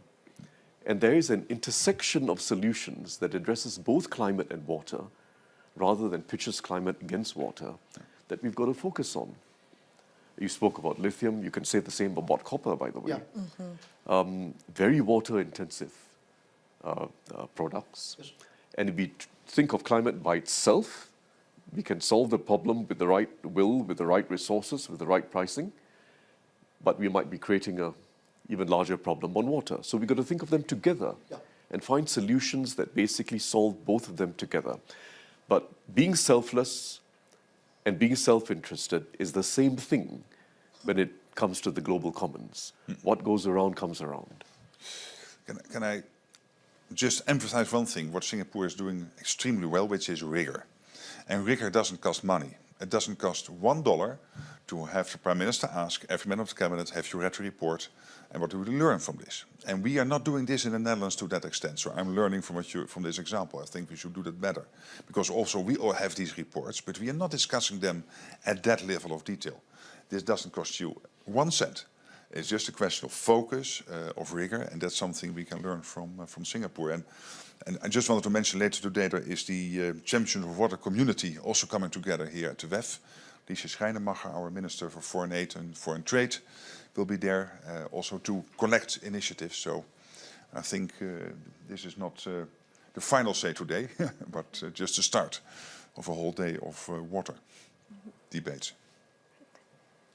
And there is an intersection of solutions that addresses both climate and water, rather than pitches climate against water, that we've got to focus on. You spoke about lithium. You can say the same about copper, by the way. Yeah. Very water-intensive products. Yes. And if we think of climate by itself, we can solve the problem with the right will, with the right resources, with the right pricing. But we might be creating an even larger problem on water. So we've got to think of them together and find solutions that basically solve both of them together. But being selfless and being self-interested is the same thing when it comes to the global commons. What goes around comes around. Can I just emphasize one thing, what Singapore is doing extremely well, which is rigor. And rigor doesn't cost money. It doesn't cost $1 to have the Prime Minister ask every member of the Cabinet, have you read the report, and what do we learn from this? And we are not doing this in the Netherlands to that extent. So I'm learning from this example. I think we should do that better. Because also we all have these reports, but we are not discussing them at that level of detail. This doesn't cost you 1 cent. It's just a question of focus, of rigor, and that's something we can learn from Singapore. And I just wanted to mention later today there is the Champions of Water Community also coming together here at the WEF. Liesje Schrijnemacher, our Minister for Foreign Aid and Foreign Trade, will be there also to collect initiatives. So I think this is not the final say today, but just the start of a whole day of water debates.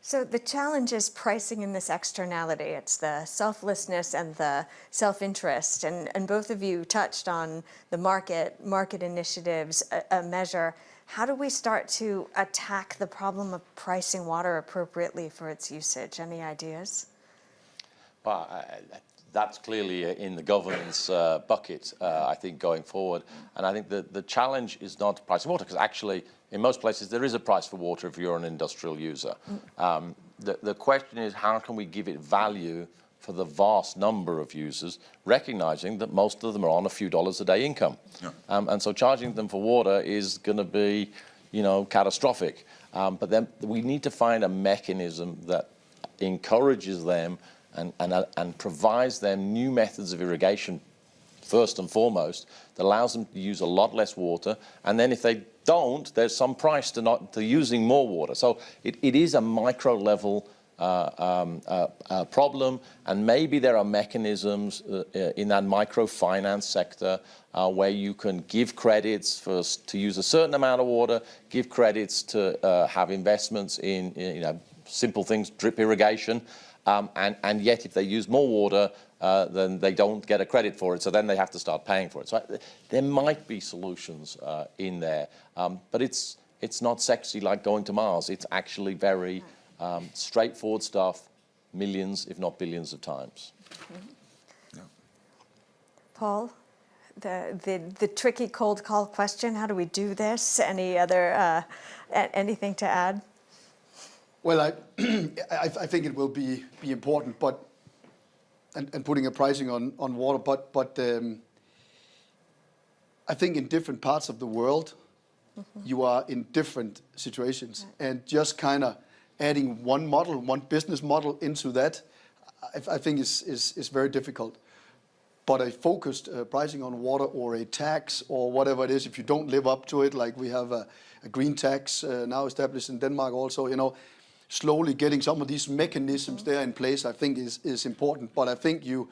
So the challenge is pricing in this externality. It's the selflessness and the self-interest. And both of you touched on the market initiatives, a measure. How do we start to attack the problem of pricing water appropriately for its usage? Any ideas? Well, that's clearly in the governance bucket, I think, going forward. And I think the challenge is not pricing water, because actually, in most places, there is a price for water if you're an industrial user. The question is, how can we give it value for the vast number of users, recognizing that most of them are on a few dollars a day income. Yeah. And so charging them for water is going to be, catastrophic. But then we need to find a mechanism that encourages them and provides them new methods of irrigation, first and foremost, that allows them to use a lot less water. And then if they don't, there's some price to using more water. So it is a micro level problem, and maybe there are mechanisms in that microfinance sector where you can give credits to use a certain amount of water, give credits to have investments in simple things, drip irrigation, and yet if they use more water, then they don't get a credit for it, so then they have to start paying for it. So there might be solutions in there, but it's not sexy like going to Mars. It's actually very straightforward stuff, millions, if not billions of times. Mm-hmm. Yeah. Paul, the tricky cold call question, how do we do this? Any other, anything to add? Well, I think it will be important, but and putting a pricing on water, but I think in different parts of the world, you are in different situations, and just kind of adding one model, one business model into that, I think is very difficult. But a focused pricing on water or a tax or whatever it is, if you don't live up to it, like we have a green tax now established in Denmark also, slowly getting some of these mechanisms there in place, I think is important. But I think you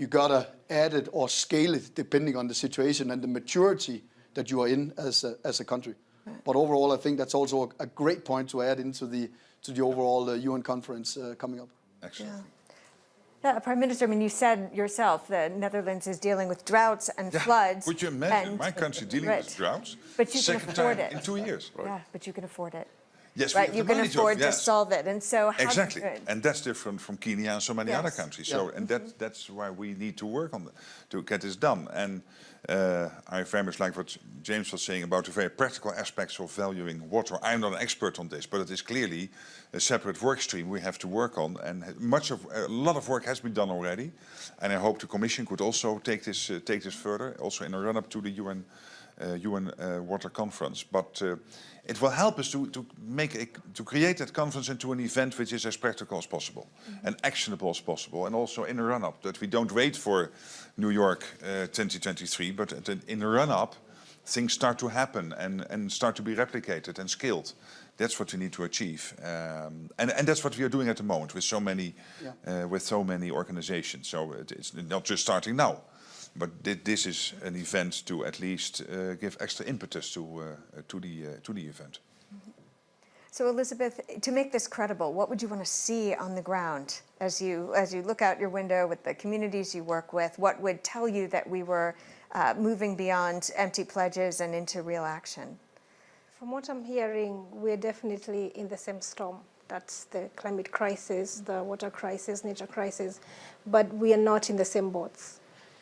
gotta add it or scale it depending on the situation and the maturity that you are in as a country. But overall, I think that's also a great point to add into the overall UN conference coming up. Excellent. Yeah, Prime Minister, I mean, you said yourself the Netherlands is dealing with droughts and floods. Could you imagine and- my country dealing with droughts? But you can Second afford time it. in 2 years. Yeah, but you can afford it. Yes, we Right, have you the can money to- afford to yes. solve it. And so how... Exactly, and that's different from Kenya and so many other Yes. countries. Yeah. So, and that's why we need to work on to get this done. And I very much like what James was saying about the very practical aspects of valuing water. I'm not an expert on this, but it is clearly a separate work stream we have to work on. And a lot of work has been done already. And I hope the Commission could also take this further, also in a run-up to the UN Water Conference. But it will help us to create that conference into an event which is as practical as possible and actionable as possible, and also in a run-up, that we don't wait for New York 2023, but in a run-up, things start to happen and start to be replicated and scaled. That's what we need to achieve, and that's what we are doing at the moment with so many organizations. So it's not just starting now. But this is an event to at least give extra impetus to the event. So Elizabeth, to make this credible, what would you want to see on the ground as you look out your window with the communities you work with? What would tell you that we were moving beyond empty pledges and into real action? From what I'm hearing, we're definitely in the same storm. That's the climate crisis, the water crisis, nature crisis, but we are not in the same boats.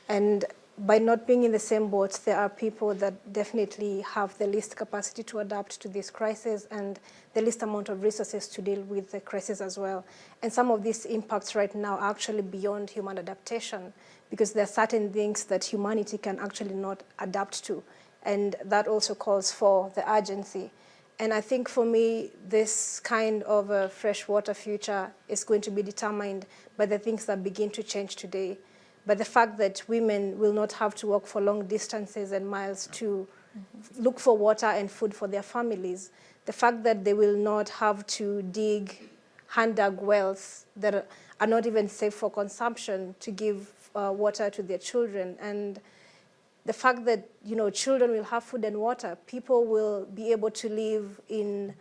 And by not being in the same boats, there are people that definitely have the least capacity to adapt to this crisis and the least amount of resources to deal with the crisis as well. And some of these impacts right now are actually beyond human adaptation, because there are certain things that humanity can actually not adapt to. And that also calls for the urgency. And I think for me, this kind of a freshwater future is going to be determined by the things that begin to change today. But the fact that women will not have to walk for long distances and miles to look for water and food for their families, the fact that they will not have to dig hand-dug wells that are not even safe for consumption to give water to their children, and the fact that children will have food and water, people will be able to live in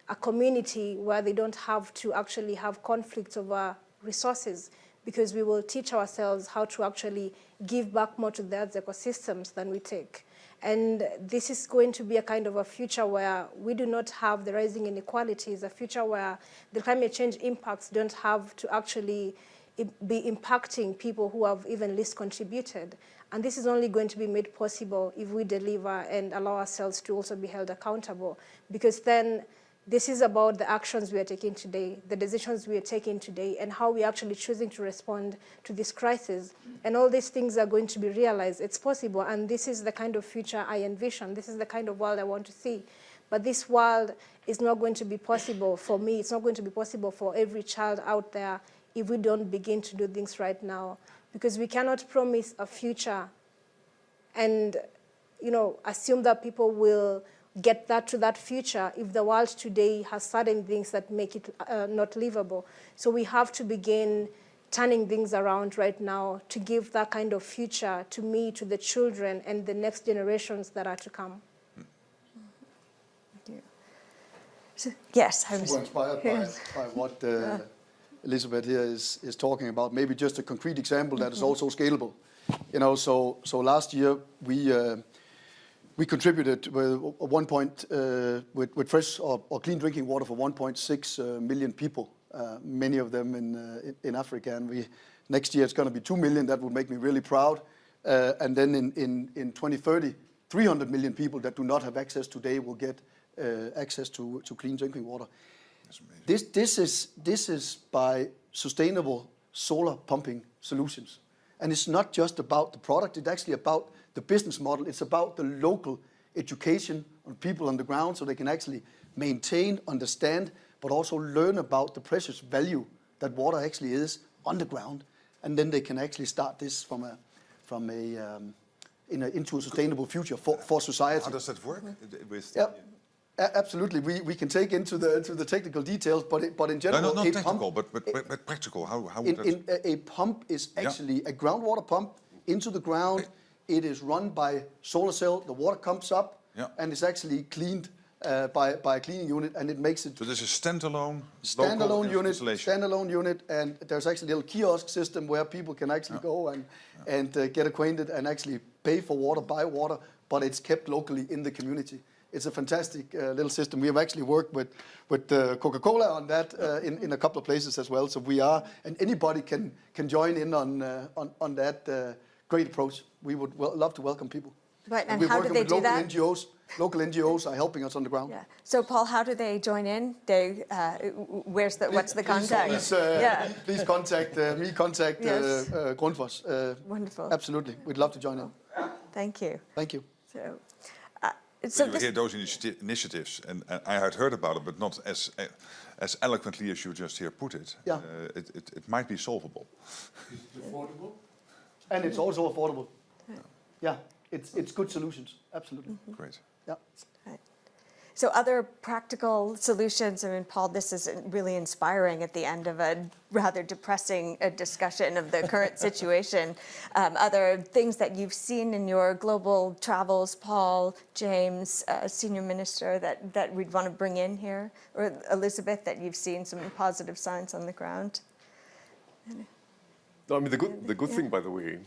a community where they don't have to actually have conflicts over resources, because we will teach ourselves how to actually give back more to the earth's ecosystems than we take. And this is going to be a kind of a future where we do not have the rising inequalities, a future where the climate change impacts don't have to actually be impacting people who have even least contributed. And this is only going to be made possible if we deliver and allow ourselves to also be held accountable, because then this is about the actions we are taking today, the decisions we are taking today, and how we are actually choosing to respond to this crisis. And all these things are going to be realized. It's possible, and this is the kind of future I envision. This is the kind of world I want to see. But this world is not going to be possible for me. It's not going to be possible for every child out there if we don't begin to do things right now. Because we cannot promise a future and assume that people will get to that future if the world today has certain things that make it not livable. So we have to begin turning things around right now to give that kind of future to me, to the children, and the next generations that are to come. Thank you. So, yes, I was Super inspired by what Elizabeth here is talking about. Maybe just a concrete example that is also scalable. So last year we contributed with fresh or clean drinking water for 1.6 million people, many of them in Africa. And next year it's going to be 2 million. That would make me really proud. And then in 2030, 300 million people that do not have access today will get access to clean drinking water. This is by sustainable solar pumping solutions. And it's not just about the product, it's actually about the business model. It's about the local education of people on the ground so they can actually maintain, understand, but also learn about the precious value that water actually is on the ground. And then they can actually start this into a sustainable future for society. How does that work? Absolutely. We can take into the technical details, but in general, no, not technical, but practical. How would that? A pump is actually a groundwater pump into the ground. It is run by solar cell. The water comes up and is actually cleaned by a cleaning unit, and it makes it So this is standalone, standalone unit, and there's actually a little kiosk system where people can actually go and get acquainted and actually pay for water, buy water, but it's kept locally in the community. It's a fantastic little system. We have actually worked with Coca-Cola on that in a couple of places as well. So we are, and anybody can join in on that great approach. We would love to welcome people. Right, and we're how do working they with do local that? NGOs. Local NGOs are helping us on the ground. Yeah. So, Paul, how do they join in? They, what's the contact? Please contact me. Contact Yes. Grundfos. Wonderful. Absolutely, we'd love to join in. Thank you. Thank you. So you hear those initiatives, and I had heard about it, but not as eloquently as you just here put it. Yeah. It might be solvable. It's affordable, and it's also affordable. Yeah, it's good solutions. Absolutely. Great. Yeah. Right. So other practical solutions, I mean, Paul, this is really inspiring at the end of a rather depressing discussion of the current situation. Other things that you've seen in your global travels, Paul, James, Senior Minister, that we'd want to bring in here, or Elizabeth, that you've seen some positive signs on the ground? No, I mean, the good thing, by the way,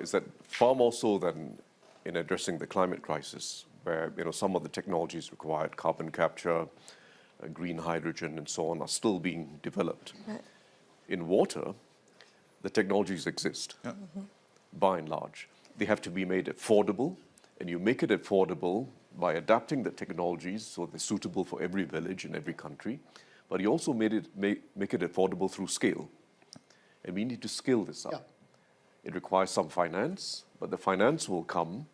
is that far more so than in addressing the climate crisis, where some of the technologies required, carbon capture, green hydrogen, and so on, are still being developed. Right. In water, the technologies exist, by and large. They have to be made affordable, and you make it affordable by adapting the technologies so they're suitable for every village in every country. But you also make it affordable through scale, and we need to scale this up. Yeah. It requires some finance, but the finance will come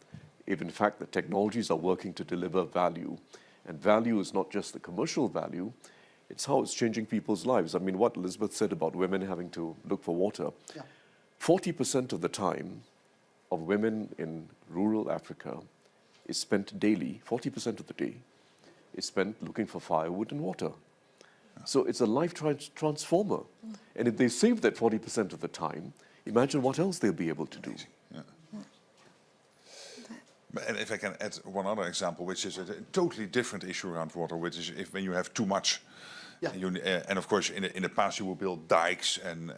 if in fact the technologies are working to deliver value. And value is not just the commercial value, it's how it's changing people's lives. I mean, what Elizabeth said about women having to look for water, 40% of the time of women in rural Africa is spent daily, 40% of the day is spent looking for firewood and water. So it's a life transformer. And if they save that 40% of the time, imagine what else they'll be able to do. And if I can add one other example, which is a totally different issue around water, which is when you have too much. And of course, in the past you will build dikes, and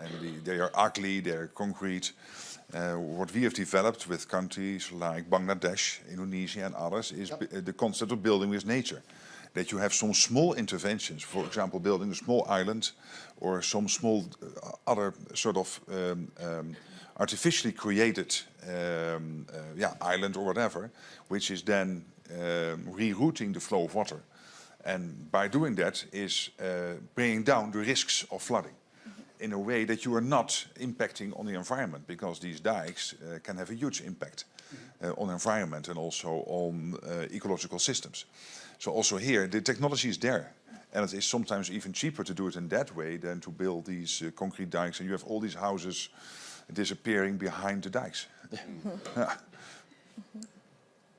they are ugly, they're concrete. What we have developed with countries like Bangladesh, Indonesia, and others is the concept of building with nature. That you have some small interventions, for example, building a small island or some small other sort of artificially created island or whatever, which is then rerouting the flow of water. And by doing that is bringing down the risks of flooding in a way that you are not impacting on the environment, because these dikes can have a huge impact on the environment and also on ecological systems. So also here, the technology is there. And it is sometimes even cheaper to do it in that way than to build these concrete dikes, and you have all these houses disappearing behind the dikes.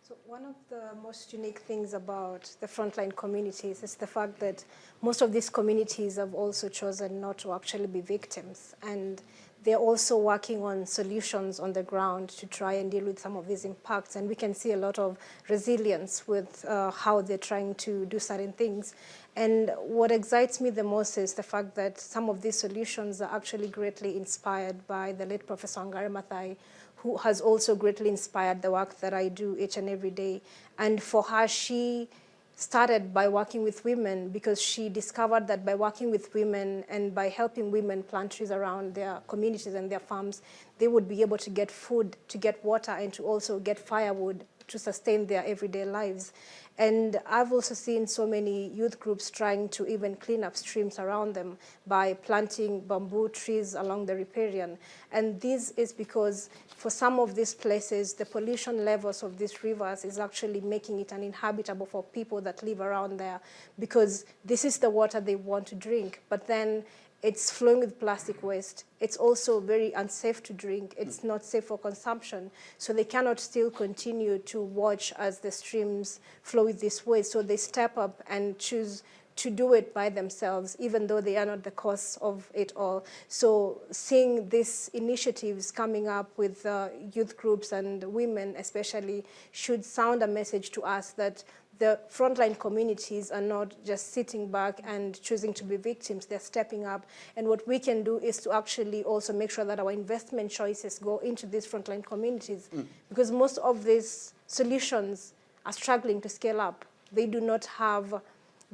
So one of the most unique things about the frontline communities is the fact that most of these communities have also chosen not to actually be victims, and they're also working on solutions on the ground to try and deal with some of these impacts. And we can see a lot of resilience with how they're trying to do certain things. And what excites me the most is the fact that some of these solutions are actually greatly inspired by the late Professor Wangari Maathai, who has also greatly inspired the work that I do each and every day. And for her, she started by working with women because she discovered that by working with women and by helping women plant trees around their communities and their farms, they would be able to get food, to get water, and to also get firewood to sustain their everyday lives. And I've also seen so many youth groups trying to even clean up streams around them by planting bamboo trees along the riparian. And this is because for some of these places, the pollution levels of these rivers is actually making it uninhabitable for people that live around there, because this is the water they want to drink. But then it's flowing with plastic waste. It's also very unsafe to drink. It's not safe for consumption. So they cannot still continue to watch as the streams flow with this waste. So they step up and choose to do it by themselves, even though they are not the cause of it all. So seeing these initiatives coming up with youth groups and women especially should sound a message to us that the frontline communities are not just sitting back and choosing to be victims, they're stepping up. And what we can do is to actually also make sure that our investment choices go into these frontline communities, because most of these solutions are struggling to scale up. They do not have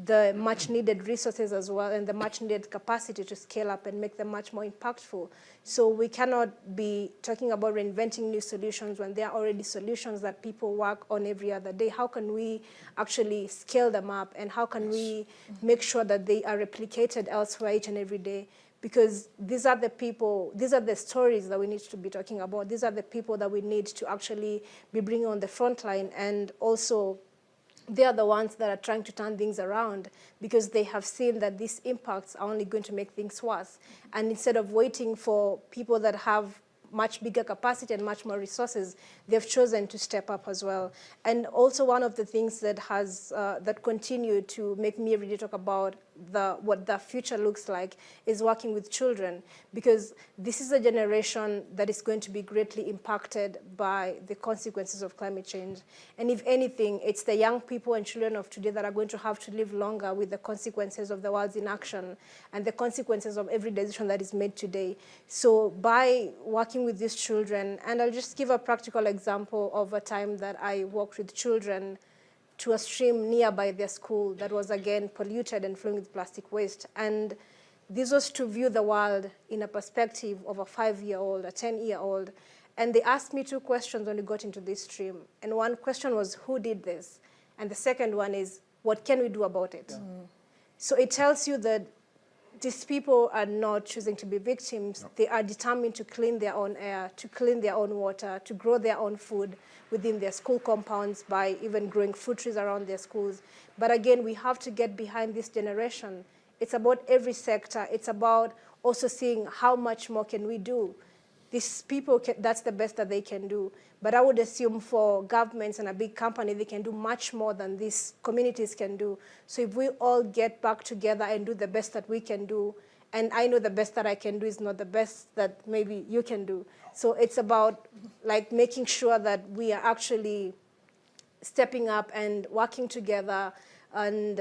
the much needed resources as well and the much needed capacity to scale up and make them much more impactful. So we cannot be talking about reinventing new solutions when there are already solutions that people work on every other day. How can we actually scale them up, and how can we make sure that they are replicated elsewhere each and every day? Because these are the people, these are the stories that we need to be talking about. These are the people that we need to actually be bringing on the front line, and also they are the ones that are trying to turn things around, because they have seen that these impacts are only going to make things worse. And instead of waiting for people that have much bigger capacity and much more resources, they've chosen to step up as well. And also one of the things that has that continue to make me really talk about what the future looks like is working with children, because this is a generation that is going to be greatly impacted by the consequences of climate change. And if anything, it's the young people and children of today that are going to have to live longer with the consequences of the world's inaction and the consequences of every decision that is made today. So by working with these children, and I'll just give a practical example of a time that I worked with children to a stream nearby their school that was again polluted and flowing with plastic waste. And this was to view the world in a perspective of a 5-year-old, a 10-year-old. And they asked me 2 questions when we got into this stream. And one question was, who did this? And the second one is, what can we do about it? So it tells you that these people are not choosing to be victims. No. They are determined to clean their own air, to clean their own water, to grow their own food within their school compounds by even growing fruit trees around their schools. But again, we have to get behind this generation. It's about every sector. It's about also seeing how much more can we do. These people, that's the best that they can do. But I would assume for governments and a big company, they can do much more than these communities can do. So if we all get back together and do the best that we can do, and I know the best that I can do is not the best that maybe you can do. So it's about like making sure that we are actually stepping up and working together and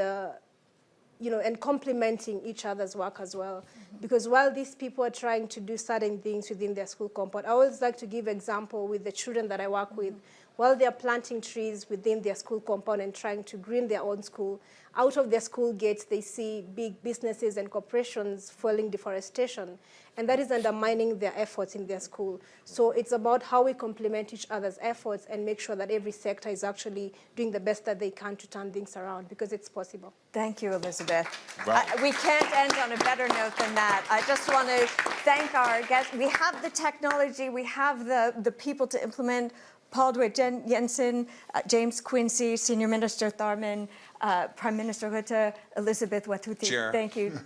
and complementing each other's work as well. Because while these people are trying to do certain things within their school compound, I always like to give example with the children that I work with. While they're planting trees within their school compound and trying to green their own school, out of their school gates, they see big businesses and corporations fueling deforestation. And that is undermining their efforts in their school. So it's about how we complement each other's efforts and make sure that every sector is actually doing the best that they can to turn things around, because it's possible. Thank you, Elizabeth. Wow. We can't end on a better note than that. I just want to thank our guests. We have the technology, we have the people to implement. Paul Jensen, James Quincy, Senior Minister Tharman, Prime Minister Rutte, Elizabeth Watuti. Chair. Thank you.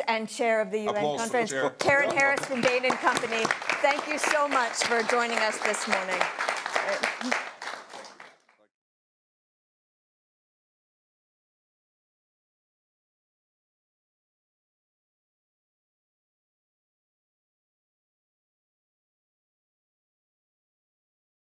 And Chair of the UN Applause Conference. for the chair. Karen Harris from Bain & Company. Thank you so much for joining us this morning.